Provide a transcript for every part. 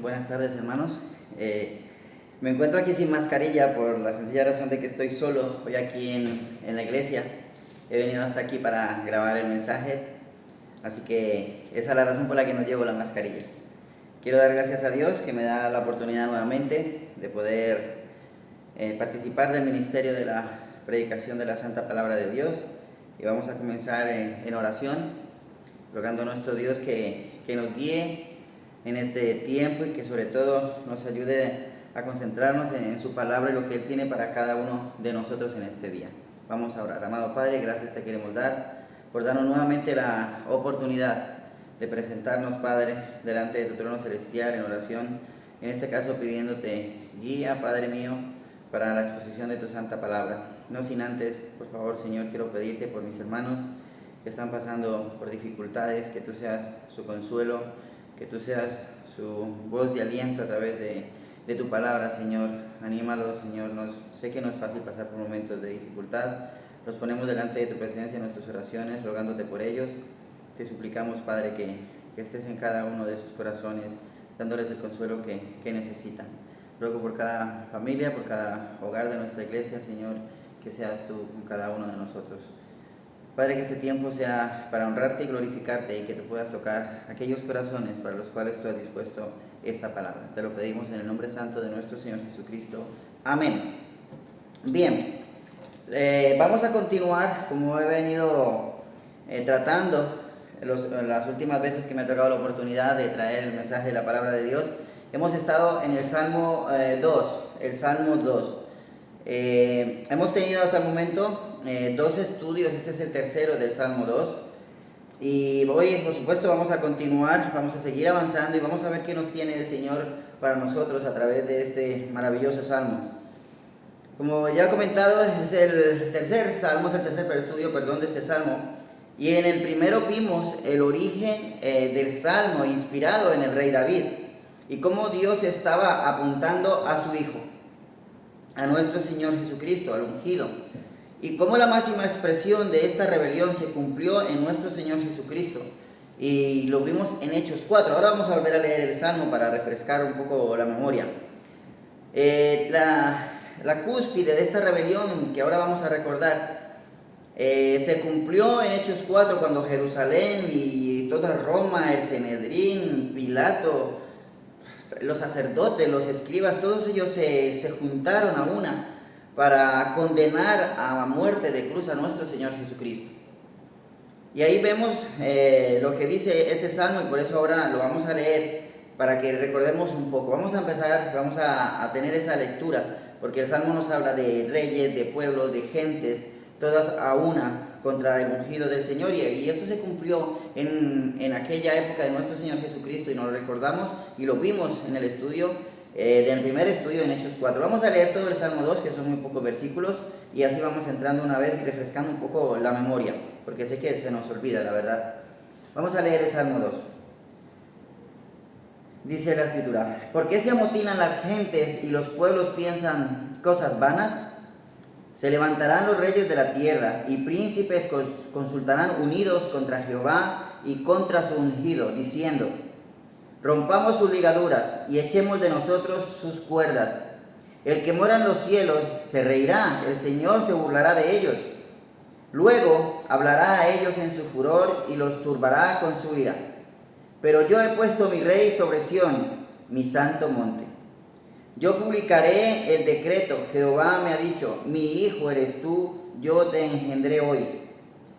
Buenas tardes, hermanos. Me encuentro aquí sin mascarilla por la sencilla razón de que estoy solo hoy aquí en la iglesia. He venido hasta aquí para grabar el mensaje, así que esa es la razón por la que no llevo la mascarilla. Quiero dar gracias a Dios que me da la oportunidad nuevamente de poder participar del ministerio de la predicación de la Santa Palabra de Dios. Y vamos a comenzar en oración, rogando a nuestro Dios que nos guíe en este tiempo y que sobre todo nos ayude a concentrarnos en su palabra y lo que Él tiene para cada uno de nosotros en este día. Vamos a orar. Amado Padre, gracias te queremos dar por darnos nuevamente la oportunidad de presentarnos, Padre, delante de tu trono celestial en oración, en este caso pidiéndote guía, Padre mío, para la exposición de tu santa palabra. No sin antes, por favor, Señor, quiero pedirte por mis hermanos que están pasando por dificultades, que tú seas su consuelo, que tú seas su voz de aliento a través de tu palabra, Señor. Anímalos, Señor. Sé que no es fácil pasar por momentos de dificultad. Los ponemos delante de tu presencia en nuestras oraciones, rogándote por ellos. Te suplicamos, Padre, que estés en cada uno de sus corazones, dándoles el consuelo que necesitan. Ruego por cada familia, por cada hogar de nuestra iglesia, Señor, que seas tú con cada uno de nosotros. Padre, que este tiempo sea para honrarte y glorificarte y que te puedas tocar aquellos corazones para los cuales tú has dispuesto esta palabra. Te lo pedimos en el nombre santo de nuestro Señor Jesucristo. Amén. Bien, vamos a continuar como he venido tratando las últimas veces que me ha tocado la oportunidad de traer el mensaje de la palabra de Dios. Hemos estado en el Salmo 2, el Salmo 2. Hemos tenido hasta el momento dos estudios, este es el tercero del Salmo 2, y hoy por supuesto vamos a continuar, vamos a seguir avanzando y vamos a ver qué nos tiene el Señor para nosotros a través de este maravilloso Salmo. Como ya he comentado, es el tercer estudio de este Salmo, y en el primero vimos el origen del Salmo inspirado en el rey David y cómo Dios estaba apuntando a su Hijo, a nuestro Señor Jesucristo, al ungido, y cómo la máxima expresión de esta rebelión se cumplió en nuestro Señor Jesucristo, y lo vimos en Hechos 4. Ahora vamos a volver a leer el Salmo para refrescar un poco la memoria. La cúspide de esta rebelión que ahora vamos a recordar se cumplió en Hechos 4 cuando Jerusalén y toda Roma, el Sanedrín, Pilato, los sacerdotes, los escribas, todos ellos se juntaron a una para condenar a muerte de cruz a nuestro Señor Jesucristo. Y ahí vemos lo que dice este salmo, y por eso ahora lo vamos a leer para que recordemos un poco. Vamos a empezar, vamos a tener esa lectura, porque el salmo nos habla de reyes, de pueblos, de gentes, todas a una contra el ungido del Señor, y eso se cumplió en aquella época de nuestro Señor Jesucristo, y nos lo recordamos y lo vimos en el estudio, del primer estudio en Hechos 4. Vamos a leer todo el Salmo 2, que son muy pocos versículos, y así vamos entrando una vez y refrescando un poco la memoria, porque sé que se nos olvida, la verdad. Vamos a leer el Salmo 2. Dice la Escritura: ¿Por qué se amotinan las gentes y los pueblos piensan cosas vanas? Se levantarán los reyes de la tierra, y príncipes consultarán unidos contra Jehová y contra su ungido, diciendo: rompamos sus ligaduras y echemos de nosotros sus cuerdas. El que mora en los cielos se reirá, el Señor se burlará de ellos. Luego hablará a ellos en su furor y los turbará con su ira. Pero yo he puesto mi rey sobre Sión, mi santo monte. Yo publicaré el decreto. Jehová me ha dicho: mi hijo eres tú, yo te engendré hoy.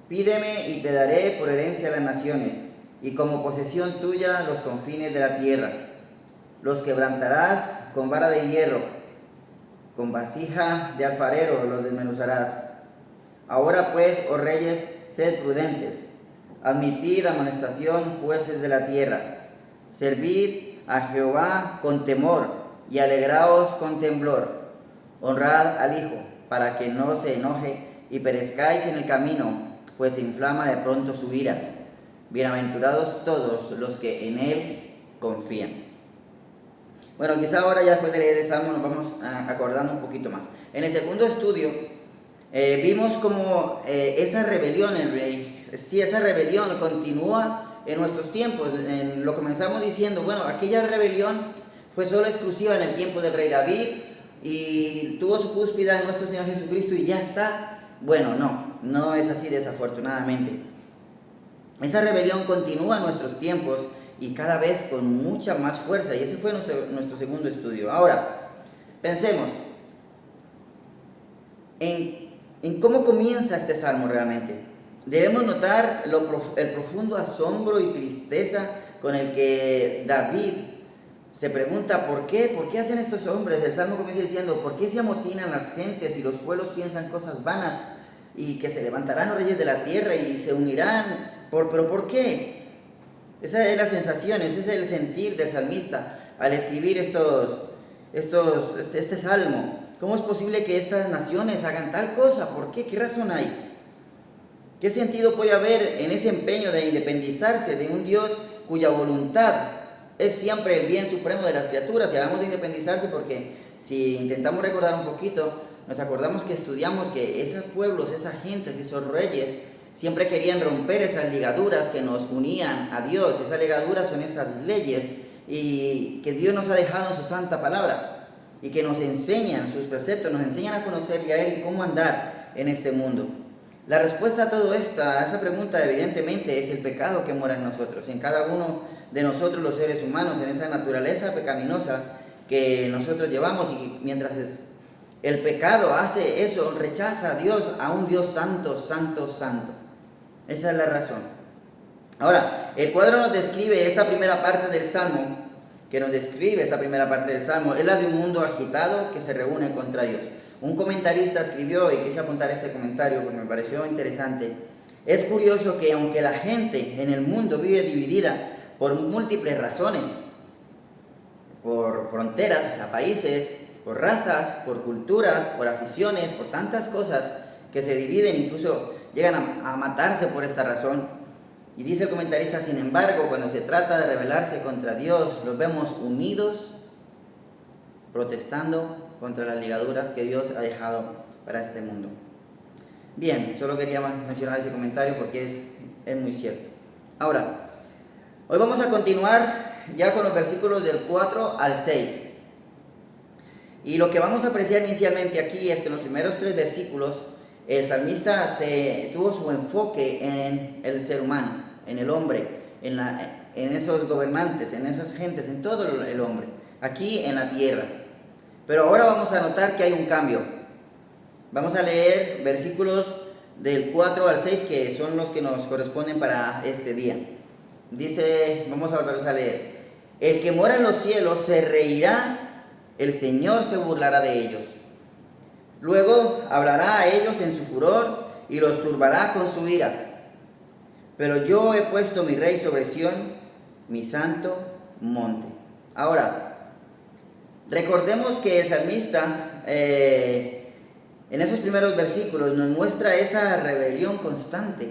Pídeme y te daré por herencia a las naciones, y como posesión tuya los confines de la tierra. Los quebrantarás con vara de hierro, con vasija de alfarero los desmenuzarás. Ahora pues, oh reyes, sed prudentes, admitid amonestación, jueces de la tierra. Servid a Jehová con temor y alegraos con temblor. Honrad al Hijo, para que no se enoje y perezcáis en el camino, pues se inflama de pronto su ira. Bienaventurados todos los que en Él confían. Bueno, quizá ahora ya después de leer el Salmo nos vamos acordando un poquito más. En el segundo estudio vimos como esa rebelión, esa rebelión continúa en nuestros tiempos. Lo comenzamos diciendo, bueno, aquella rebelión fue solo exclusiva en el tiempo del rey David y tuvo su cúspide en nuestro Señor Jesucristo y ya está. Bueno, no es así desafortunadamente. Esa rebelión continúa en nuestros tiempos y cada vez con mucha más fuerza, y ese fue nuestro segundo estudio. Ahora, pensemos en cómo comienza este salmo realmente. Debemos notar el profundo asombro y tristeza con el que David se pregunta ¿por qué hacen estos hombres? El salmo comienza diciendo: ¿por qué se amotinan las gentes y los pueblos piensan cosas vanas? Y que se levantarán los reyes de la tierra y se unirán. ¿Pero por qué? Esa es la sensación, ese es el sentir del salmista al escribir este salmo. ¿Cómo es posible que estas naciones hagan tal cosa? ¿Por qué? ¿Qué razón hay? ¿Qué sentido puede haber en ese empeño de independizarse de un Dios cuya voluntad es siempre el bien supremo de las criaturas? Y hablamos de independizarse porque si intentamos recordar un poquito, nos acordamos que estudiamos que esos pueblos, esas gentes, esos reyes, siempre querían romper esas ligaduras que nos unían a Dios. Esas ligaduras son esas leyes y que Dios nos ha dejado en su santa palabra y que nos enseñan sus preceptos, nos enseñan a conocerle a Él y cómo andar en este mundo. La respuesta a todo esto, a esa pregunta, evidentemente, es el pecado que mora en nosotros, en cada uno de nosotros los seres humanos, en esa naturaleza pecaminosa que nosotros llevamos. Y mientras el pecado hace eso, rechaza a Dios, a un Dios santo, santo, santo. Esa es la razón. Ahora, el cuadro nos describe esta primera parte del Salmo, es la de un mundo agitado que se reúne contra Dios. Un comentarista escribió, y quise apuntar este comentario porque me pareció interesante: es curioso que aunque la gente en el mundo vive dividida por múltiples razones, por fronteras, o sea, países, por razas, por culturas, por aficiones, por tantas cosas que se dividen, incluso llegan a matarse por esta razón. Y dice el comentarista: sin embargo, cuando se trata de rebelarse contra Dios, los vemos unidos, protestando contra las ligaduras que Dios ha dejado para este mundo. Bien, solo quería mencionar ese comentario porque es muy cierto. Ahora, hoy vamos a continuar ya con los versículos del 4 al 6. Y lo que vamos a apreciar inicialmente aquí es que en los primeros 3 versículos el salmista tuvo su enfoque en el ser humano, en el hombre, en esos gobernantes, en esas gentes, en todo el hombre, aquí en la tierra. Pero ahora vamos a notar que hay un cambio. Vamos a leer versículos del 4 al 6, que son los que nos corresponden para este día. Dice, vamos a volverlos a leer: el que mora en los cielos se reirá, el Señor se burlará de ellos. Luego hablará a ellos en su furor y los turbará con su ira. Pero yo he puesto mi rey sobre Sión, mi santo monte. Ahora, recordemos que el salmista en esos primeros versículos nos muestra esa rebelión constante,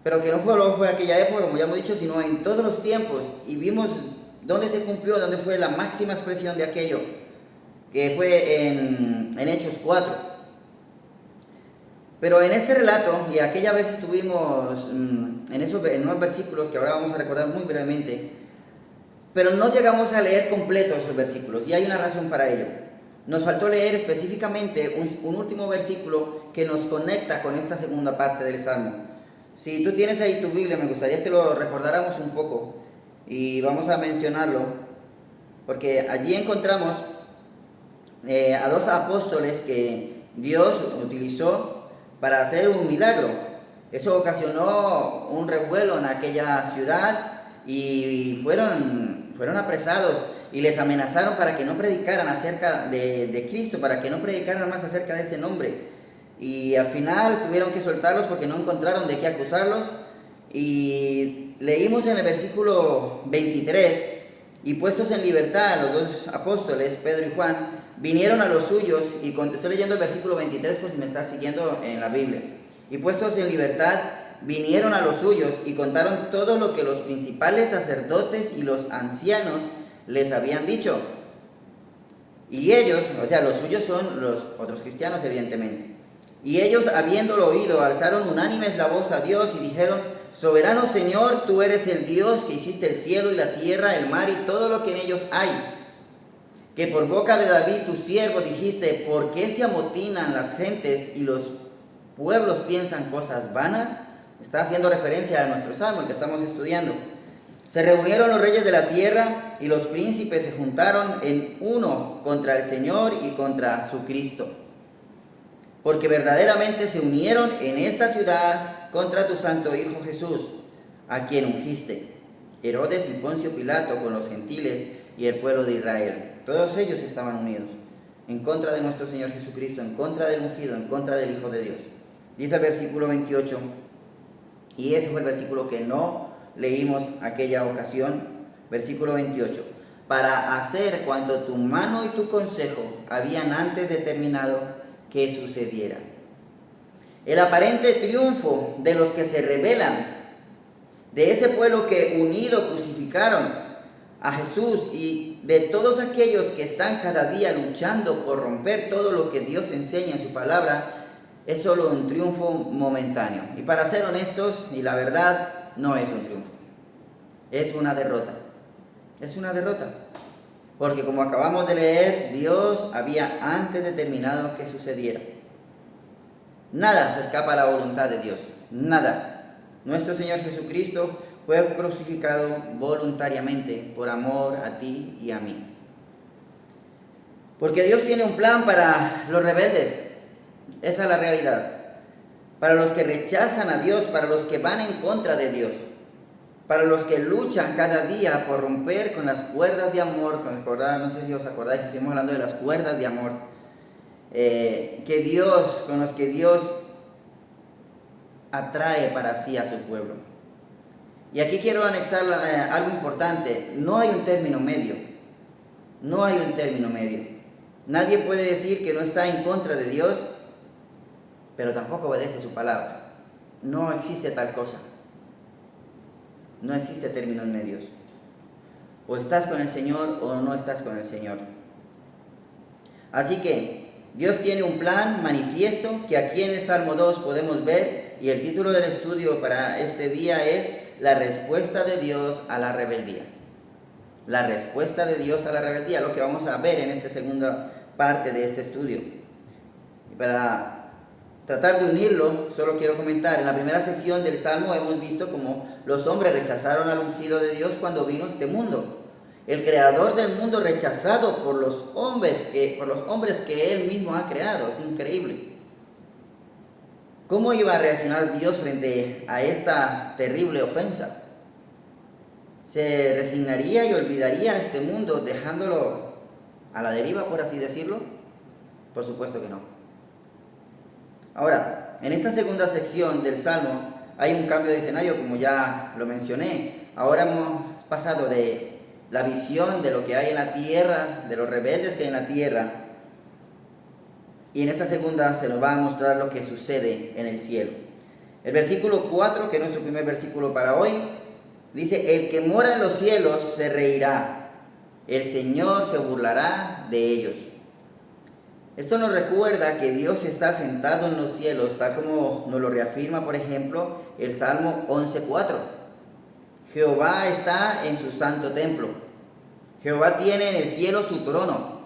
pero que no fue aquella época, como ya hemos dicho, sino en todos los tiempos, y vimos dónde se cumplió, dónde fue la máxima expresión de aquello, que fue en Hechos 4. Pero en este relato, y aquella vez estuvimos en unos versículos que ahora vamos a recordar muy brevemente, pero no llegamos a leer completos esos versículos, y hay una razón para ello. Nos faltó leer específicamente un último versículo que nos conecta con esta segunda parte del Salmo. Si tú tienes ahí tu Biblia, me gustaría que lo recordáramos un poco, y vamos a mencionarlo, porque allí encontramos a 2 apóstoles que Dios utilizó para hacer un milagro. Eso ocasionó un revuelo en aquella ciudad y fueron apresados y les amenazaron para que no predicaran acerca de Cristo, para que no predicaran más acerca de ese nombre. Y al final tuvieron que soltarlos porque no encontraron de qué acusarlos. Y leímos en el versículo 23: y puestos en libertad los 2 apóstoles, Pedro y Juan, vinieron a los suyos, y estoy leyendo el versículo 23 por si me estás siguiendo en la Biblia. Y puestos en libertad, vinieron a los suyos y contaron todo lo que los principales sacerdotes y los ancianos les habían dicho. Y ellos, o sea, los suyos son los otros cristianos, evidentemente. Y ellos, habiéndolo oído, alzaron unánimes la voz a Dios y dijeron: soberano Señor, tú eres el Dios que hiciste el cielo y la tierra, el mar y todo lo que en ellos hay. Que por boca de David tu siervo dijiste, ¿por qué se amotinan las gentes y los pueblos piensan cosas vanas? Está haciendo referencia a nuestro salmo, el que estamos estudiando. Se reunieron los reyes de la tierra y los príncipes se juntaron en uno contra el Señor y contra su Cristo. Porque verdaderamente se unieron en esta ciudad contra tu santo Hijo Jesús, a quien ungiste, Herodes y Poncio Pilato con los gentiles y el pueblo de Israel. Todos ellos estaban unidos en contra de nuestro Señor Jesucristo, en contra del ungido, en contra del Hijo de Dios. Dice el versículo 28, y ese fue el versículo que no leímos aquella ocasión, versículo 28. Para hacer cuanto tu mano y tu consejo habían antes determinado que sucediera. El aparente triunfo de los que se rebelan, de ese pueblo que unido crucificaron a Jesús y de todos aquellos que están cada día luchando por romper todo lo que Dios enseña en su palabra, es solo un triunfo momentáneo. Y para ser honestos, y la verdad, no es un triunfo. Es una derrota. Es una derrota. Porque como acabamos de leer, Dios había antes determinado que sucediera. Nada se escapa a la voluntad de Dios. Nada. Nuestro Señor Jesucristo fue crucificado voluntariamente por amor a ti y a mí. Porque Dios tiene un plan para los rebeldes. Esa es la realidad. Para los que rechazan a Dios, para los que van en contra de Dios, para los que luchan cada día por romper con las cuerdas de amor, no sé si os acordáis, estuvimos hablando de las cuerdas de amor, con los que Dios atrae para sí a su pueblo. Y aquí quiero anexar algo importante. No hay un término medio. No hay un término medio. Nadie puede decir que no está en contra de Dios, pero tampoco obedece su palabra. No existe tal cosa. No existe términos medios. O estás con el Señor o no estás con el Señor. Así que Dios tiene un plan manifiesto que aquí en el Salmo 2 podemos ver, y el título del estudio para este día es La respuesta de Dios a la rebeldía. La respuesta de Dios a la rebeldía, lo que vamos a ver en esta segunda parte de este estudio. Y para tratar de unirlo, solo quiero comentar, en la primera sección del Salmo hemos visto cómo los hombres rechazaron al ungido de Dios cuando vino a este mundo. El creador del mundo rechazado por los hombres que él mismo ha creado. Es increíble. ¿Cómo iba a reaccionar Dios frente a esta terrible ofensa? ¿Se resignaría y olvidaría este mundo dejándolo a la deriva, por así decirlo? Por supuesto que no. Ahora, en esta segunda sección del Salmo hay un cambio de escenario, como ya lo mencioné. Ahora hemos pasado de la visión de lo que hay en la tierra, de los rebeldes que hay en la tierra, y en esta segunda se nos va a mostrar lo que sucede en el cielo. El versículo 4, que es nuestro primer versículo para hoy, dice: el que mora en los cielos se reirá, el Señor se burlará de ellos. Esto nos recuerda que Dios está sentado en los cielos, tal como nos lo reafirma, por ejemplo, el Salmo 11:4. Jehová está en su santo templo. Jehová tiene en el cielo su trono.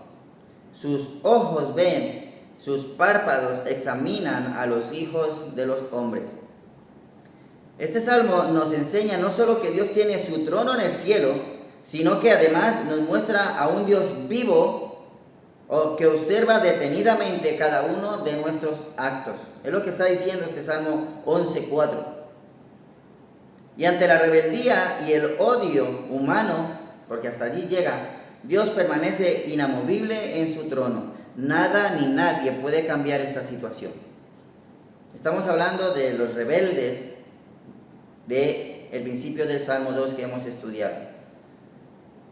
Sus ojos ven, sus párpados examinan a los hijos de los hombres. Este salmo nos enseña no solo que Dios tiene su trono en el cielo, sino que además nos muestra a un Dios vivo o que observa detenidamente cada uno de nuestros actos. Es lo que está diciendo este Salmo 11:4. Y ante la rebeldía y el odio humano, porque hasta allí llega, Dios permanece inamovible en su trono. Nada ni nadie puede cambiar esta situación. Estamos hablando de los rebeldes del principio del Salmo 2 que hemos estudiado.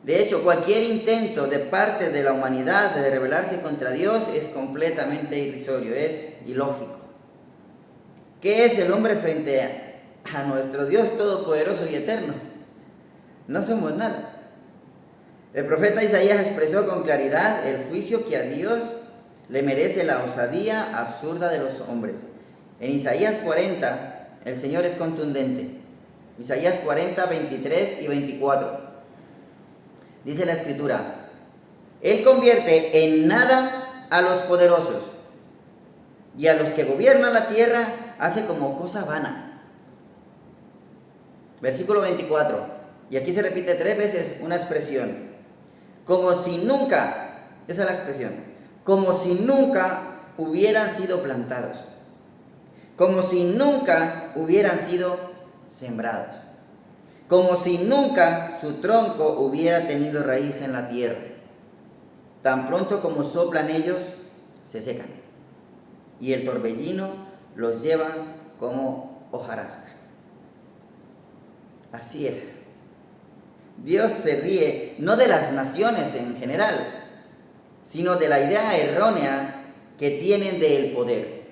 De hecho, cualquier intento de parte de la humanidad de rebelarse contra Dios es completamente irrisorio, es ilógico. ¿Qué es el hombre frente a nuestro Dios todopoderoso y eterno? No somos nada. El profeta Isaías expresó con claridad el juicio que a Dios le merece la osadía absurda de los hombres. En Isaías 40, el Señor es contundente. Isaías 40, 23 y 24. Dice la Escritura: Él convierte en nada a los poderosos, y a los que gobiernan la tierra hace como cosa vana. Versículo 24. Y aquí se repite 3 veces una expresión. Como si nunca, esa es la expresión, como si nunca hubieran sido plantados, como si nunca hubieran sido sembrados, como si nunca su tronco hubiera tenido raíz en la tierra. Tan pronto como soplan ellos, se secan, y el torbellino los lleva como hojarasca. Así es. Dios se ríe no de las naciones en general, sino de la idea errónea que tienen del poder.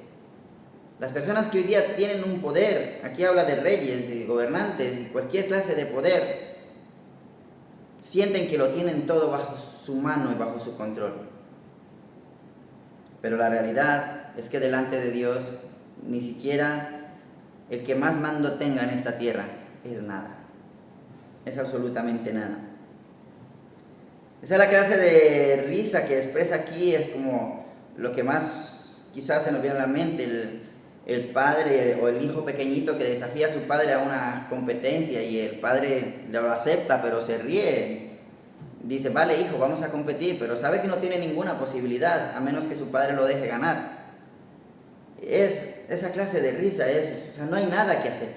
Las personas que hoy día tienen un poder, aquí habla de reyes, de gobernantes y cualquier clase de poder, sienten que lo tienen todo bajo su mano y bajo su control. Pero la realidad es que delante de Dios, ni siquiera el que más mando tenga en esta tierra es nada. Es absolutamente nada. Esa es la clase de risa que expresa aquí, es como lo que más quizás se nos viene a la mente, el padre o el hijo pequeñito que desafía a su padre a una competencia y el padre lo acepta, pero se ríe. Dice: vale, hijo, vamos a competir, pero sabe que no tiene ninguna posibilidad a menos que su padre lo deje ganar. Es esa clase de risa, o sea, no hay nada que hacer.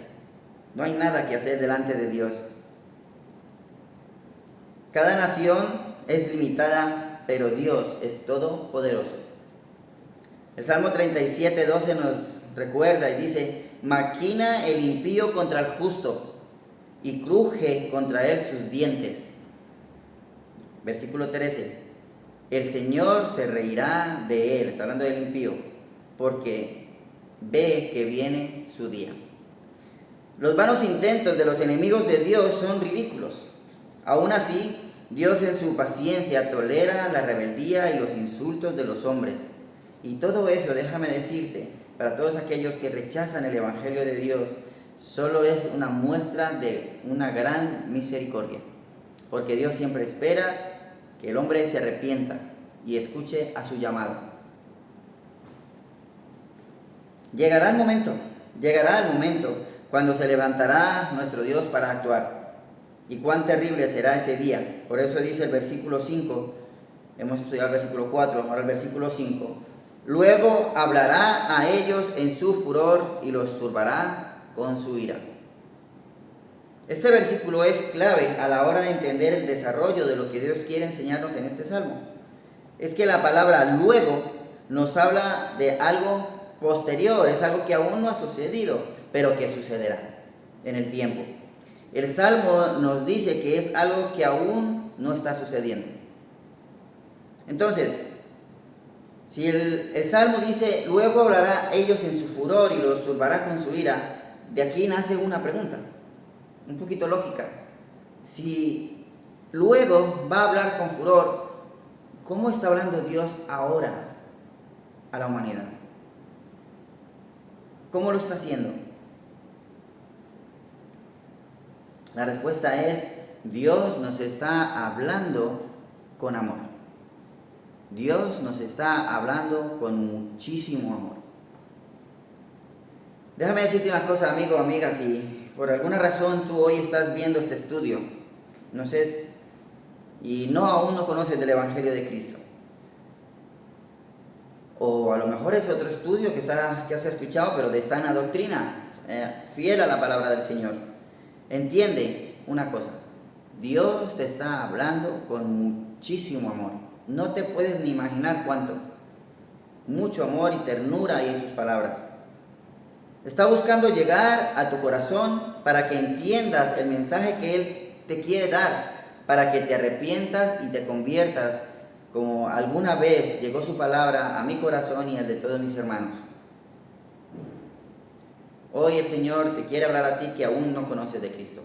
No hay nada que hacer delante de Dios. Cada nación es limitada, pero Dios es todopoderoso. El Salmo 37, 12 nos recuerda y dice: maquina el impío contra el justo y cruje contra él sus dientes. Versículo 13: el Señor se reirá de él, está hablando del impío, porque ve que viene su día. Los vanos intentos de los enemigos de Dios son ridículos. Aún así, Dios en su paciencia tolera la rebeldía y los insultos de los hombres. Y todo eso, déjame decirte, para todos aquellos que rechazan el Evangelio de Dios, solo es una muestra de una gran misericordia. Porque Dios siempre espera que el hombre se arrepienta y escuche a su llamado. Llegará el momento cuando se levantará nuestro Dios para actuar. Y cuán terrible será ese día. Por eso dice el versículo 5, hemos estudiado el versículo 4, ahora el versículo 5. Luego hablará a ellos en su furor y los turbará con su ira. Este versículo es clave a la hora de entender el desarrollo de lo que Dios quiere enseñarnos en este salmo. Es que la palabra luego nos habla de algo posterior, es algo que aún no ha sucedido, pero que sucederá en el tiempo. El Salmo nos dice que es algo que aún no está sucediendo. Entonces, si el Salmo dice: luego hablará ellos en su furor y los turbará con su ira, de aquí nace una pregunta, un poquito lógica. Si luego va a hablar con furor, ¿cómo está hablando Dios ahora a la humanidad? ¿Cómo lo está haciendo? La respuesta es: Dios nos está hablando con amor. Dios nos está hablando con muchísimo amor. Déjame decirte una cosa, amigo o amiga, si por alguna razón tú hoy estás viendo este estudio, no sé, y aún no conoces del Evangelio de Cristo, o a lo mejor es otro estudio que has escuchado, pero de sana doctrina, fiel a la palabra del Señor. Entiende una cosa: Dios te está hablando con muchísimo amor. No te puedes ni imaginar cuánto. Mucho amor y ternura hay en sus palabras. Está buscando llegar a tu corazón para que entiendas el mensaje que Él te quiere dar, para que te arrepientas y te conviertas, como alguna vez llegó su palabra a mi corazón y al de todos mis hermanos. Hoy el Señor te quiere hablar a ti que aún no conoces de Cristo.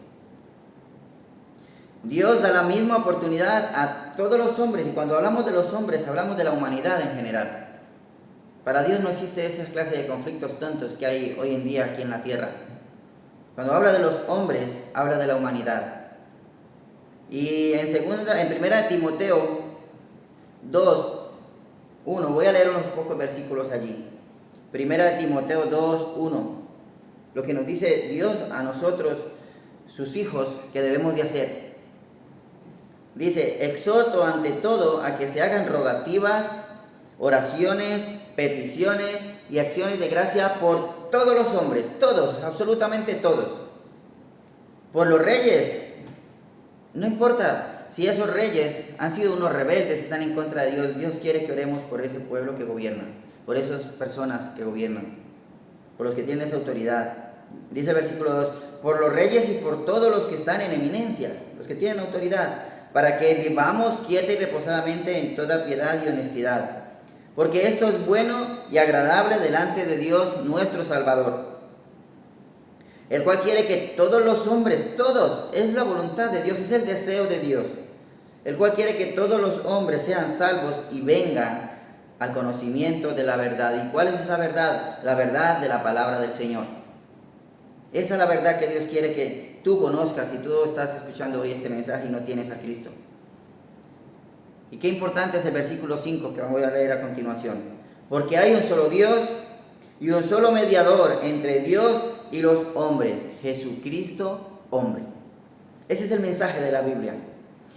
Dios da la misma oportunidad a todos los hombres, y cuando hablamos de los hombres hablamos de la humanidad en general. Para Dios no existe esa clase de conflictos tontos que hay hoy en día aquí en la tierra. Cuando habla de los hombres, habla de la humanidad. Y en primera de Timoteo 2, 1, voy a leer unos pocos versículos allí. Primera de Timoteo 2, 1, lo que nos dice Dios a nosotros, sus hijos, que debemos de hacer. Dice: exhorto ante todo a que se hagan rogativas, oraciones, peticiones y acciones de gracia por todos los hombres, todos, absolutamente todos. Por los reyes, no importa si esos reyes han sido unos rebeldes, están en contra de Dios, Dios quiere que oremos por ese pueblo que gobierna, por esas personas que gobiernan, por los que tienen esa autoridad. Dice el versículo 2, por los reyes y por todos los que están en eminencia, los que tienen autoridad, para que vivamos quieta y reposadamente en toda piedad y honestidad. Porque esto es bueno y agradable delante de Dios nuestro Salvador, el cual quiere que todos los hombres, todos, es la voluntad de Dios, es el deseo de Dios, el cual quiere que todos los hombres sean salvos y vengan al conocimiento de la verdad. ¿Y cuál es esa verdad? La verdad de la palabra del Señor. Esa es la verdad que Dios quiere que tú conozcas si tú estás escuchando hoy este mensaje y no tienes a Cristo. Y qué importante es el versículo 5 que voy a leer a continuación. Porque hay un solo Dios y un solo mediador entre Dios y los hombres, Jesucristo, hombre. Ese es el mensaje de la Biblia.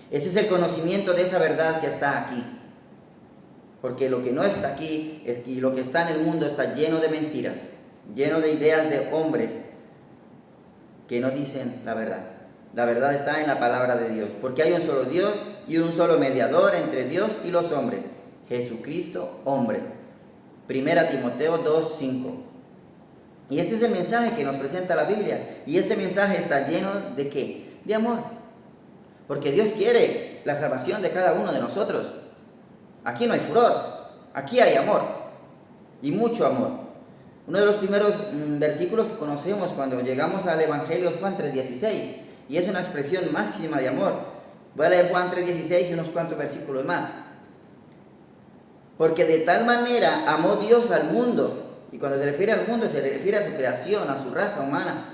Ese es el conocimiento de esa verdad que está aquí. Porque lo que no está aquí y lo que está en el mundo está lleno de mentiras, lleno de ideas de hombres que no dicen la verdad. La verdad está en la palabra de Dios, porque hay un solo Dios y un solo mediador entre Dios y los hombres, Jesucristo, hombre. Primera Timoteo 2, 5. Y este es el mensaje que nos presenta la Biblia, y este mensaje está lleno ¿de qué? De amor, porque Dios quiere la salvación de cada uno de nosotros. Aquí no hay furor, aquí hay amor, y mucho amor. Uno de los primeros versículos que conocemos cuando llegamos al Evangelio es Juan 3:16, y es una expresión máxima de amor. Voy a leer Juan 3:16 y unos cuantos versículos más. Porque de tal manera amó Dios al mundo, y cuando se refiere al mundo se refiere a su creación, a su raza humana,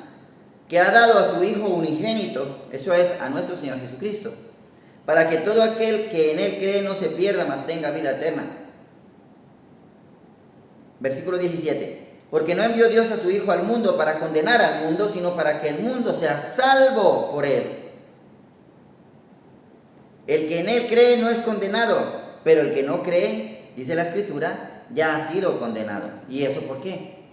que ha dado a su Hijo unigénito, eso es, a nuestro Señor Jesucristo, para que todo aquel que en Él cree no se pierda, mas tenga vida eterna. Versículo 17. Porque no envió Dios a su Hijo al mundo para condenar al mundo, sino para que el mundo sea salvo por Él. El que en Él cree no es condenado, pero el que no cree, dice la Escritura, ya ha sido condenado. ¿Y eso por qué?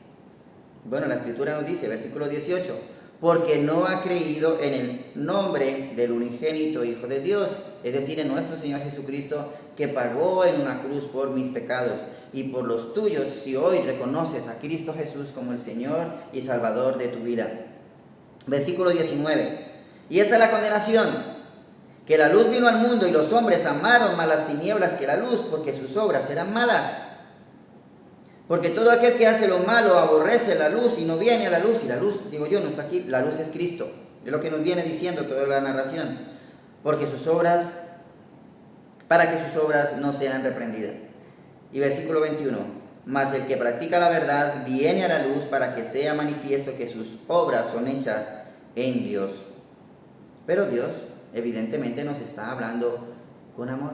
Bueno, la Escritura nos dice, versículo 18, porque no ha creído en el nombre del unigénito Hijo de Dios, es decir, en nuestro Señor Jesucristo, que pagó en una cruz por mis pecados y por los tuyos, si hoy reconoces a Cristo Jesús como el Señor y Salvador de tu vida. Versículo 19. Y esta es la condenación, que la luz vino al mundo y los hombres amaron más las tinieblas que la luz, porque sus obras eran malas. Porque todo aquel que hace lo malo aborrece la luz y no viene a la luz. Y la luz, digo yo, no está aquí, la luz es Cristo. Es lo que nos viene diciendo toda la narración. Porque sus obras, para que sus obras no sean reprendidas. Y versículo 21. Mas el que practica la verdad viene a la luz para que sea manifiesto que sus obras son hechas en Dios. Pero Dios, evidentemente, nos está hablando con amor.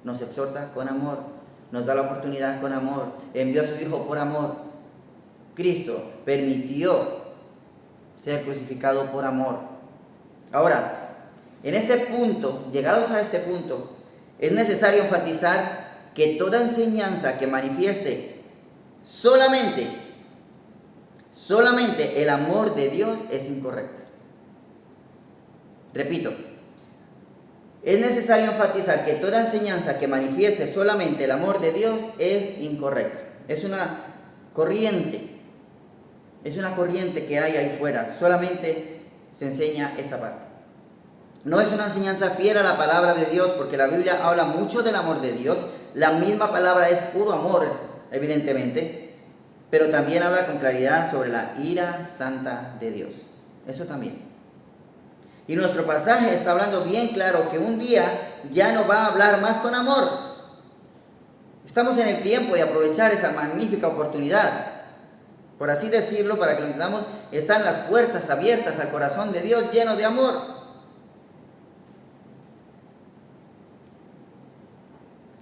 Nos exhorta con amor. Nos da la oportunidad con amor. Envió a su Hijo por amor. Cristo permitió ser crucificado por amor. Ahora, en este punto, llegados a este punto, es necesario enfatizar que toda enseñanza que manifieste solamente el amor de Dios es incorrecta. Repito, es necesario enfatizar que toda enseñanza que manifieste solamente el amor de Dios es incorrecta. Es una corriente que hay ahí fuera. Solamente se enseña esta parte. No es una enseñanza fiel a la palabra de Dios, porque la Biblia habla mucho del amor de Dios. La misma palabra es puro amor, evidentemente, pero también habla con claridad sobre la ira santa de Dios. Eso también. Y nuestro pasaje está hablando bien claro que un día ya no va a hablar más con amor. Estamos en el tiempo de aprovechar esa magnífica oportunidad, por así decirlo, para que lo entendamos, están las puertas abiertas al corazón de Dios lleno de amor.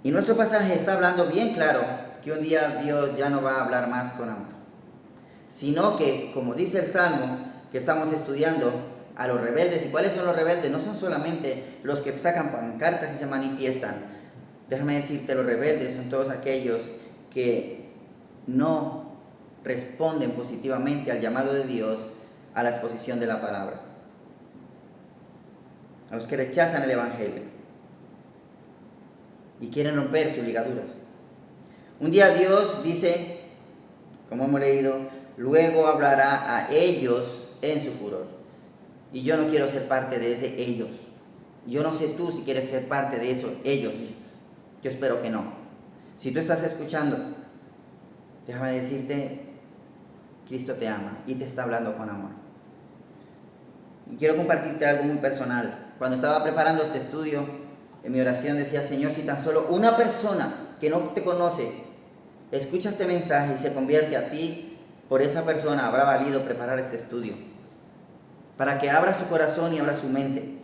Y nuestro pasaje está hablando bien claro que un día Dios ya no va a hablar más con amor, sino que, como dice el Salmo que estamos estudiando, a los rebeldes. ¿Y cuáles son los rebeldes? No son solamente los que sacan pancartas y se manifiestan. Déjame decirte, los rebeldes son todos aquellos que no responden positivamente al llamado de Dios a la exposición de la palabra, a los que rechazan el Evangelio y quieren romper sus ligaduras. Un día Dios dice, como hemos leído, luego hablará a ellos en su furor. Y yo no quiero ser parte de ese ellos. Yo no sé tú si quieres ser parte de eso, ellos. Yo espero que no. Si tú estás escuchando, déjame decirte, Cristo te ama y te está hablando con amor. Y quiero compartirte algo muy personal. Cuando estaba preparando este estudio, en mi oración decía, Señor, si tan solo una persona que no te conoce escucha este mensaje y se convierte a ti, por esa persona habrá valido preparar este estudio, para que abra su corazón y abra su mente.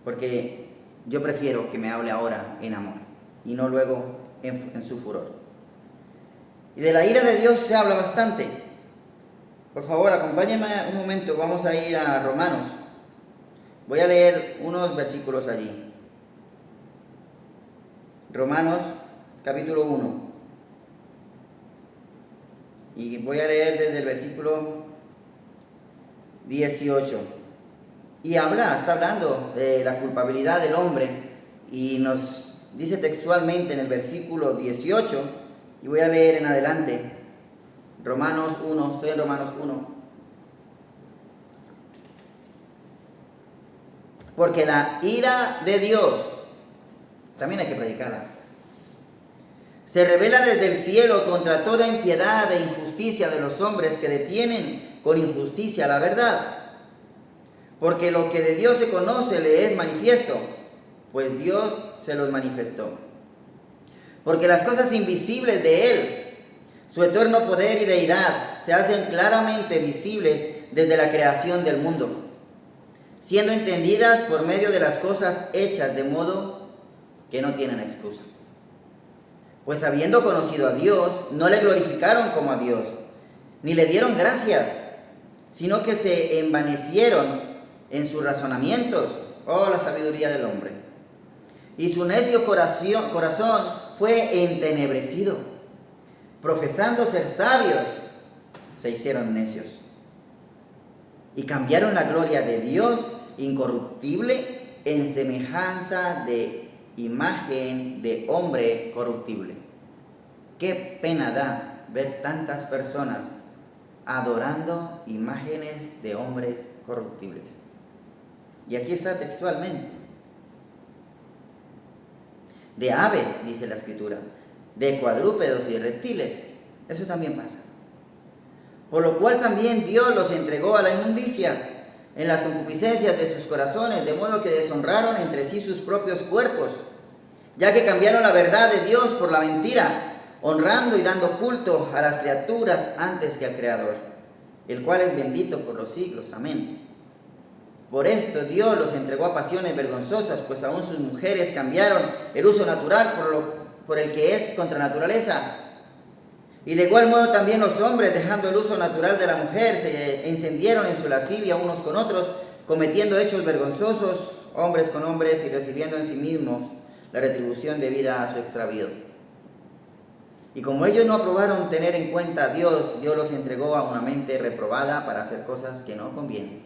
Porque yo prefiero que me hable ahora en amor y no luego en su furor. Y de la ira de Dios se habla bastante. Por favor, acompáñenme un momento, vamos a ir a Romanos. Voy a leer unos versículos allí. Romanos capítulo 1. Y voy a leer desde el versículo 18. Y está hablando de la culpabilidad del hombre y nos dice textualmente en el versículo 18, y voy a leer en adelante, Romanos 1, estoy en Romanos 1. Porque la ira de Dios, también hay que predicarla, se revela desde el cielo contra toda impiedad e injusticia de los hombres que detienen con injusticia la verdad. Porque lo que de Dios se conoce le es manifiesto, pues Dios se los manifestó. Porque las cosas invisibles de Él, su eterno poder y deidad, se hacen claramente visibles desde la creación del mundo, siendo entendidas por medio de las cosas hechas, de modo que no tienen excusa. Pues habiendo conocido a Dios, no le glorificaron como a Dios, ni le dieron gracias, sino que se envanecieron en sus razonamientos, la sabiduría del hombre. Y su necio corazón fue entenebrecido. Profesando ser sabios, se hicieron necios. Y cambiaron la gloria de Dios incorruptible en semejanza de imagen de hombre corruptible. Qué pena da ver tantas personas adorando imágenes de hombres corruptibles. Y aquí está textualmente. De aves, dice la Escritura, de cuadrúpedos y reptiles. Eso también pasa. Por lo cual también Dios los entregó a la inmundicia en las concupiscencias de sus corazones, de modo que deshonraron entre sí sus propios cuerpos, ya que cambiaron la verdad de Dios por la mentira, honrando y dando culto a las criaturas antes que al Creador, el cual es bendito por los siglos. Amén. Por esto Dios los entregó a pasiones vergonzosas, pues aún sus mujeres cambiaron el uso natural por el que es contra naturaleza. Y de igual modo también los hombres, dejando el uso natural de la mujer, se encendieron en su lascivia unos con otros, cometiendo hechos vergonzosos, hombres con hombres, y recibiendo en sí mismos la retribución debida a su extravío. Y como ellos no aprobaron tener en cuenta a Dios, Dios los entregó a una mente reprobada para hacer cosas que no convienen,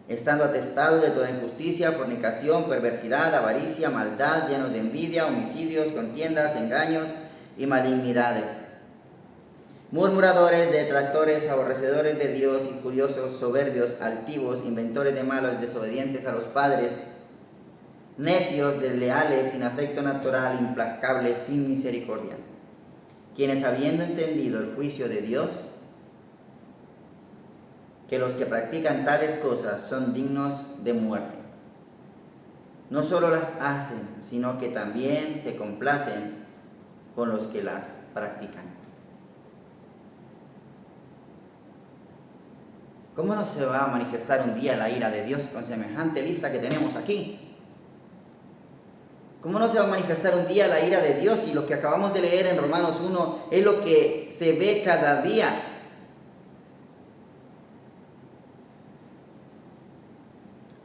estando atestados de toda injusticia, fornicación, perversidad, avaricia, maldad, llenos de envidia, homicidios, contiendas, engaños y malignidades, murmuradores, detractores, aborrecedores de Dios, injuriosos, soberbios, altivos, inventores de malos, desobedientes a los padres, necios, desleales, sin afecto natural, implacables, sin misericordia, quienes habiendo entendido el juicio de Dios, que los que practican tales cosas son dignos de muerte, no solo las hacen, sino que también se complacen con los que las practican. ¿Cómo no se va a manifestar un día la ira de Dios con semejante lista que tenemos aquí? ¿Cómo no se va a manifestar un día la ira de Dios? Y lo que acabamos de leer en Romanos 1 es lo que se ve cada día.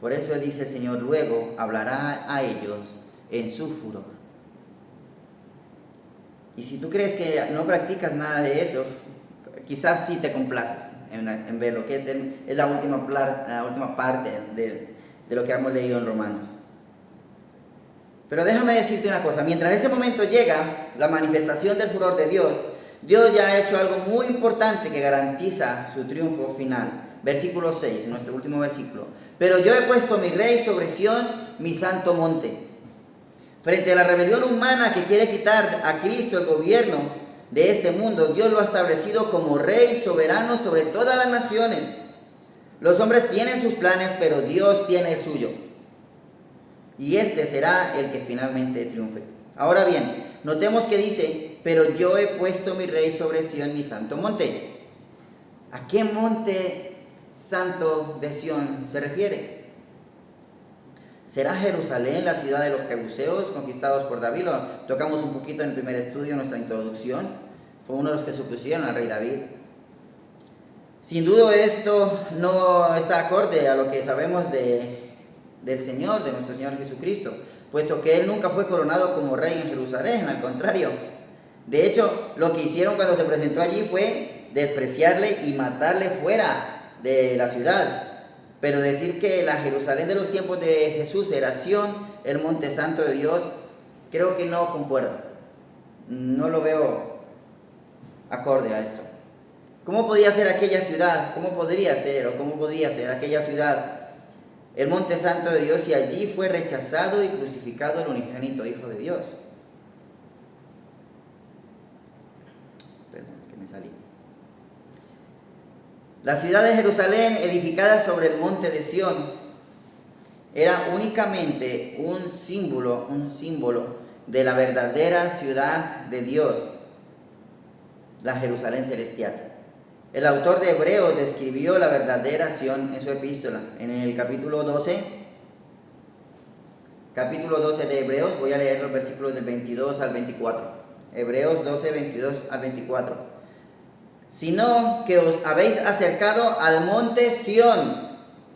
Por eso dice el Señor, luego hablará a ellos en su furor. Y si tú crees que no practicas nada de eso, quizás sí te complaces en ver lo que es la última parte de lo que hemos leído en Romanos. Pero déjame decirte una cosa, mientras ese momento llega, la manifestación del furor de Dios, Dios ya ha hecho algo muy importante que garantiza su triunfo final. Versículo 6, nuestro último versículo. Pero yo he puesto mi rey sobre Sión, mi santo monte. Frente a la rebelión humana que quiere quitar a Cristo el gobierno de este mundo, Dios lo ha establecido como rey soberano sobre todas las naciones. Los hombres tienen sus planes, pero Dios tiene el suyo. Y este será el que finalmente triunfe. Ahora bien, notemos que dice, pero yo he puesto mi rey sobre Sión, mi santo monte. ¿A qué monte santo de Sión se refiere? ¿Será Jerusalén la ciudad de los jebuseos conquistados por David? Lo tocamos un poquito en el primer estudio, en nuestra introducción. Fue uno de los que se opusieron al rey David. Sin duda esto no está acorde a lo que sabemos del Señor, de nuestro Señor Jesucristo, puesto que Él nunca fue coronado como rey en Jerusalén, al contrario. De hecho, lo que hicieron cuando se presentó allí fue despreciarle y matarle fuera de la ciudad. Pero decir que la Jerusalén de los tiempos de Jesús era Sión, el monte santo de Dios, creo que no concuerda. No lo veo acorde a esto. ¿Cómo podía ser aquella ciudad? ¿Cómo podría ser aquella ciudad el monte santo de Dios si allí fue rechazado y crucificado el unigénito Hijo de Dios? Perdón, que me salí. La ciudad de Jerusalén, edificada sobre el monte de Sión, era únicamente un símbolo de la verdadera ciudad de Dios, la Jerusalén celestial. El autor de Hebreos describió la verdadera Sión en su epístola. En el capítulo 12 de Hebreos, voy a leer los versículos del 22 al 24. Hebreos 12, 22 al 24. Sino que os habéis acercado al monte Sión,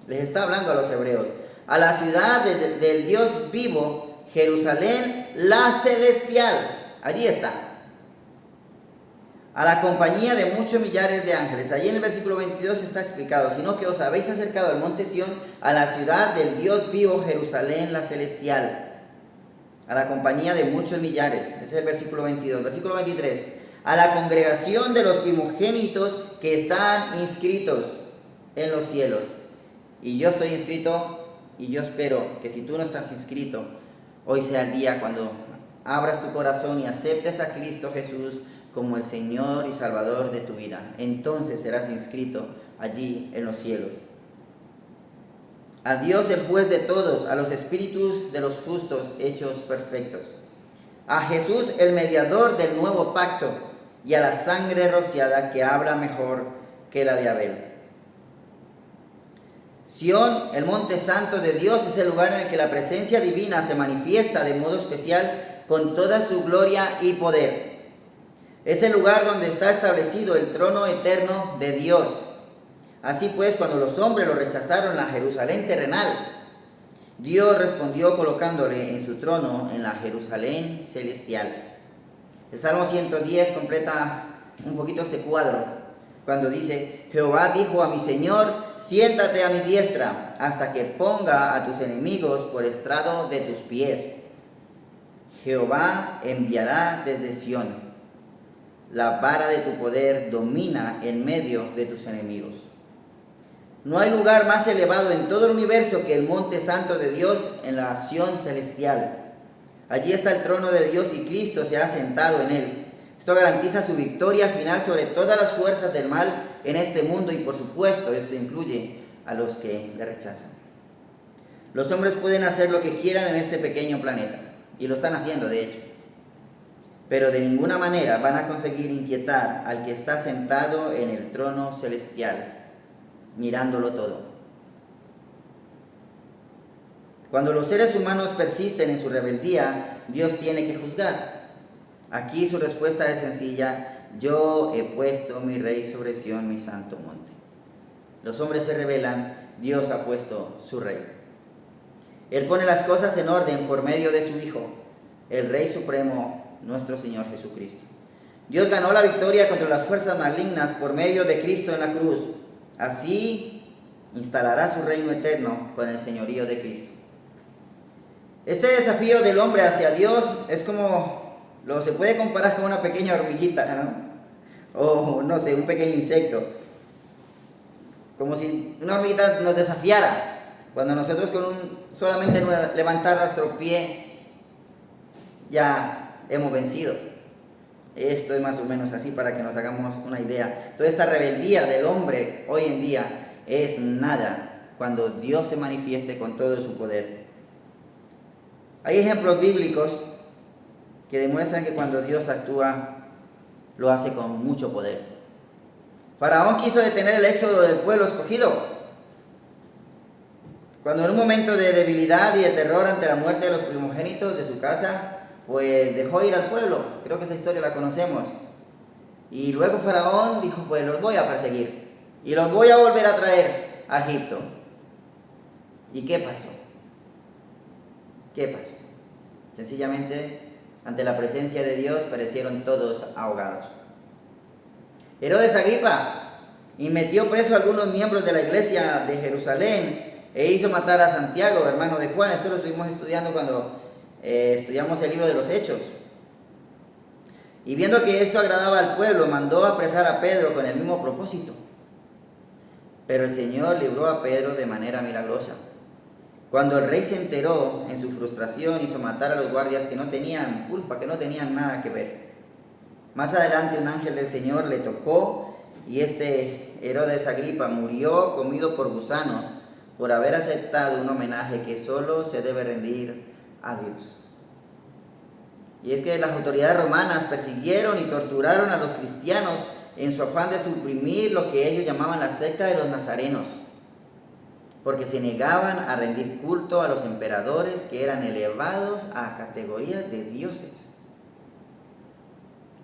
les está hablando a los hebreos, a la ciudad del Dios vivo, Jerusalén la celestial, allí está, a la compañía de muchos millares de ángeles. Allí en el versículo 22 está explicado, sino que os habéis acercado al monte Sión, a la ciudad del Dios vivo, Jerusalén la celestial, a la compañía de muchos millares. Ese es el versículo 22. Versículo 23. A la congregación de los primogénitos que están inscritos en los cielos. Y yo estoy inscrito, y yo espero que si tú no estás inscrito, hoy sea el día cuando abras tu corazón y aceptes a Cristo Jesús como el Señor y Salvador de tu vida. Entonces serás inscrito allí en los cielos. A Dios el juez de todos, a los espíritus de los justos hechos perfectos. A Jesús el mediador del nuevo pacto, y a la sangre rociada que habla mejor que la de Abel. Sión, el monte santo de Dios, es el lugar en el que la presencia divina se manifiesta de modo especial con toda su gloria y poder. Es el lugar donde está establecido el trono eterno de Dios. Así pues, cuando los hombres lo rechazaron en la Jerusalén terrenal, Dios respondió colocándole en su trono en la Jerusalén celestial. El Salmo 110 completa un poquito este cuadro cuando dice: Jehová dijo a mi Señor, siéntate a mi diestra hasta que ponga a tus enemigos por estrado de tus pies. Jehová enviará desde Sión, la vara de tu poder domina en medio de tus enemigos. No hay lugar más elevado en todo el universo que el monte santo de Dios en la Sión celestial. Allí está el trono de Dios y Cristo se ha sentado en él. Esto garantiza su victoria final sobre todas las fuerzas del mal en este mundo y por supuesto esto incluye a los que le rechazan. Los hombres pueden hacer lo que quieran en este pequeño planeta y lo están haciendo de hecho. Pero de ninguna manera van a conseguir inquietar al que está sentado en el trono celestial. mirándolo todo. Cuando los seres humanos persisten en su rebeldía, Dios tiene que juzgar. Aquí su respuesta es sencilla: yo he puesto mi rey sobre Sión, mi santo monte. Los hombres se rebelan, Dios ha puesto su rey. Él pone las cosas en orden por medio de su Hijo, el Rey Supremo, nuestro Señor Jesucristo. Dios ganó la victoria contra las fuerzas malignas por medio de Cristo en la cruz. Así instalará su reino eterno con el señorío de Cristo. Este desafío del hombre hacia Dios es como, se puede comparar con una pequeña hormiguita, ¿no? O no sé, un pequeño insecto. Como si una hormiguita nos desafiara, cuando nosotros solamente levantar nuestro pie ya hemos vencido. Esto es más o menos así para que nos hagamos una idea. Toda esta rebeldía del hombre hoy en día es nada cuando Dios se manifieste con todo su poder. Hay ejemplos bíblicos que demuestran que cuando Dios actúa, lo hace con mucho poder. Faraón quiso detener el éxodo del pueblo escogido, cuando en un momento de debilidad y de terror ante la muerte de los primogénitos de su casa, pues dejó ir al pueblo. Creo que esa historia la conocemos. Y luego Faraón dijo: pues los voy a perseguir y los voy a volver a traer a Egipto. ¿Y qué pasó? ¿Qué pasó? Sencillamente, ante la presencia de Dios, perecieron todos ahogados. Herodes Agripa y metió preso a algunos miembros de la iglesia de Jerusalén e hizo matar a Santiago, hermano de Juan. Esto lo estuvimos estudiando cuando estudiamos el libro de los Hechos. Y viendo que esto agradaba al pueblo, mandó apresar a Pedro con el mismo propósito. Pero el Señor libró a Pedro de manera milagrosa. Cuando el rey se enteró, en su frustración hizo matar a los guardias que no tenían culpa, que no tenían nada que ver. Más adelante un ángel del Señor le tocó y este Herodes Agripa murió comido por gusanos por haber aceptado un homenaje que solo se debe rendir a Dios. Y es que las autoridades romanas persiguieron y torturaron a los cristianos en su afán de suprimir lo que ellos llamaban la secta de los nazarenos, porque se negaban a rendir culto a los emperadores que eran elevados a categorías de dioses.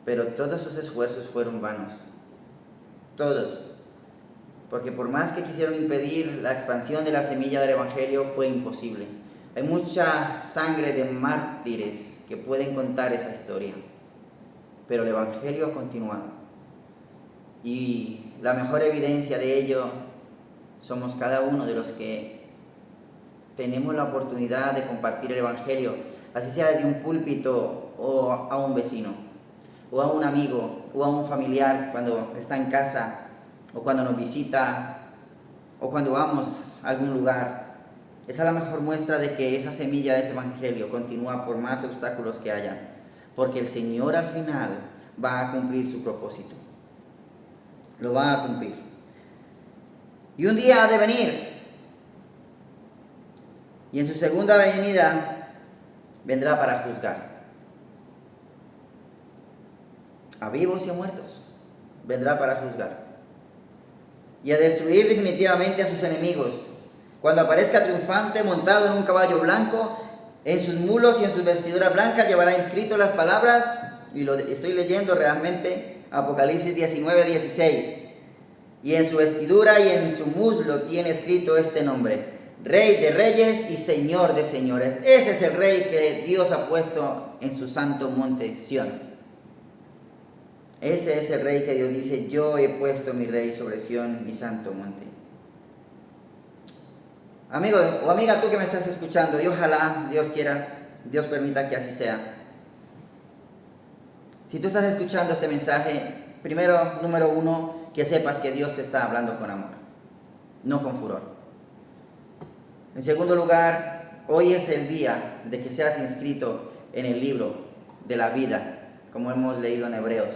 Pero todos sus esfuerzos fueron vanos, todos, porque por más que quisieron impedir la expansión de la semilla del Evangelio, fue imposible. Hay mucha sangre de mártires que pueden contar esa historia, pero el Evangelio ha continuado. Y la mejor evidencia de ello somos cada uno de los que tenemos la oportunidad de compartir el Evangelio, así sea desde un púlpito o a un vecino, o a un amigo, o a un familiar cuando está en casa, o cuando nos visita, o cuando vamos a algún lugar. Esa es la mejor muestra de que esa semilla de ese Evangelio continúa por más obstáculos que haya, porque el Señor al final va a cumplir su propósito. Lo va a cumplir. Y un día ha de venir, y en su segunda venida vendrá para juzgar a vivos y a muertos. Vendrá para juzgar y a destruir definitivamente a sus enemigos. Cuando aparezca triunfante, montado en un caballo blanco, en sus mulos y en sus vestiduras blancas llevará inscrito las palabras, y lo estoy leyendo realmente, Apocalipsis 19:16. Y en su vestidura y en su muslo tiene escrito este nombre: Rey de Reyes y Señor de Señores. Ese es el Rey que Dios ha puesto en su santo monte Sión. Ese es el Rey que Dios dice: yo he puesto mi Rey sobre Sión, mi santo monte. Amigo o amiga, tú que me estás escuchando, y ojalá Dios quiera, Dios permita que así sea. Si tú estás escuchando este mensaje, primero, número uno, que sepas que Dios te está hablando con amor, no con furor. En segundo lugar, hoy es el día de que seas inscrito en el libro de la vida, como hemos leído en Hebreos.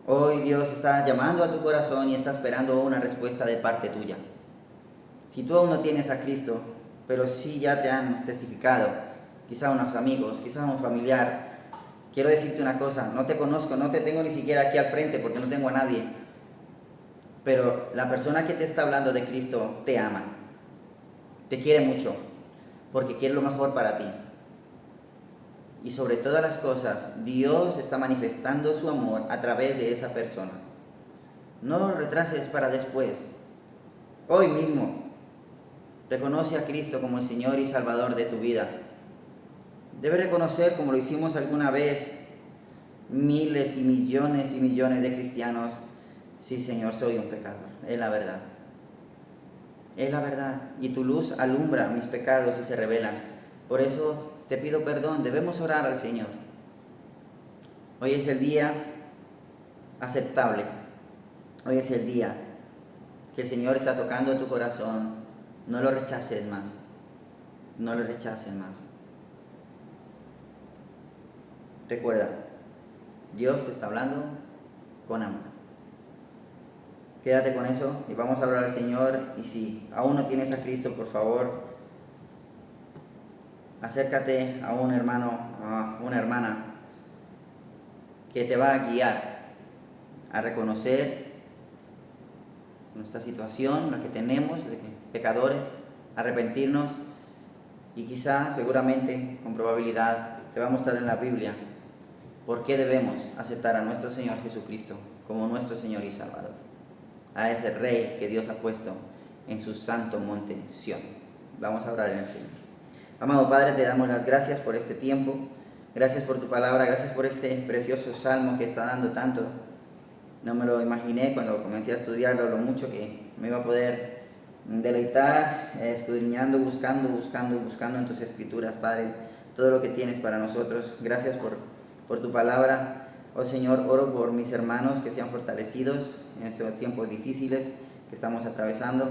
Hoy Dios está llamando a tu corazón y está esperando una respuesta de parte tuya. Si tú aún no tienes a Cristo, pero sí ya te han testificado, quizá unos amigos, quizá un familiar, quiero decirte una cosa: no te conozco, no te tengo ni siquiera aquí al frente porque no tengo a nadie. Pero la persona que te está hablando de Cristo te ama, te quiere mucho, porque quiere lo mejor para ti. Y sobre todas las cosas, Dios está manifestando su amor a través de esa persona. No lo retrases para después. Hoy mismo, reconoce a Cristo como el Señor y Salvador de tu vida. Debes reconocer, como lo hicimos alguna vez, miles y millones de cristianos: sí, Señor, soy un pecador. Es la verdad. Es la verdad. Y tu luz alumbra mis pecados y se revelan. Por eso te pido perdón. Debemos orar al Señor. Hoy es el día aceptable. Hoy es el día que el Señor está tocando tu corazón. No lo rechaces más. No lo rechaces más. Recuerda, Dios te está hablando con amor. Quédate con eso y vamos a hablar al Señor. Y si aún no tienes a Cristo, por favor, acércate a un hermano, a una hermana que te va a guiar a reconocer nuestra situación, la que tenemos, de pecadores, arrepentirnos, y quizá, seguramente, con probabilidad, te va a mostrar en la Biblia por qué debemos aceptar a nuestro Señor Jesucristo como nuestro Señor y Salvador, a ese Rey que Dios ha puesto en su santo monte Sión. Vamos a orar en el Señor. Amado Padre, te damos las gracias por este tiempo, gracias por tu palabra, gracias por este precioso salmo que está dando tanto. No me lo imaginé cuando comencé a estudiarlo, lo mucho que me iba a poder deleitar, escudriñando, buscando en tus escrituras, Padre, todo lo que tienes para nosotros. Gracias por tu palabra. Oh Señor, oro por mis hermanos que sean fortalecidos en estos tiempos difíciles que estamos atravesando.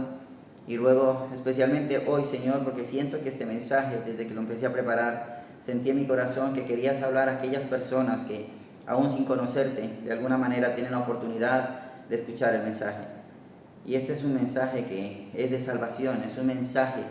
Y ruego especialmente hoy, Señor, porque siento que este mensaje, desde que lo empecé a preparar, sentí en mi corazón que querías hablar a aquellas personas que, aún sin conocerte, de alguna manera tienen la oportunidad de escuchar el mensaje. Y este es un mensaje que es de salvación, es un mensaje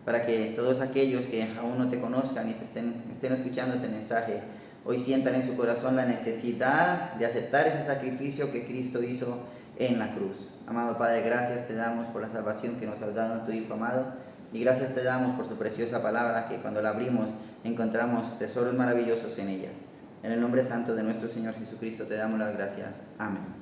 para que todos aquellos que aún no te conozcan y te estén escuchando este mensaje, hoy sientan en su corazón la necesidad de aceptar ese sacrificio que Cristo hizo en la cruz. Amado Padre, gracias te damos por la salvación que nos has dado en tu Hijo amado, y gracias te damos por tu preciosa palabra, que cuando la abrimos encontramos tesoros maravillosos en ella. En el nombre santo de nuestro Señor Jesucristo te damos las gracias. Amén.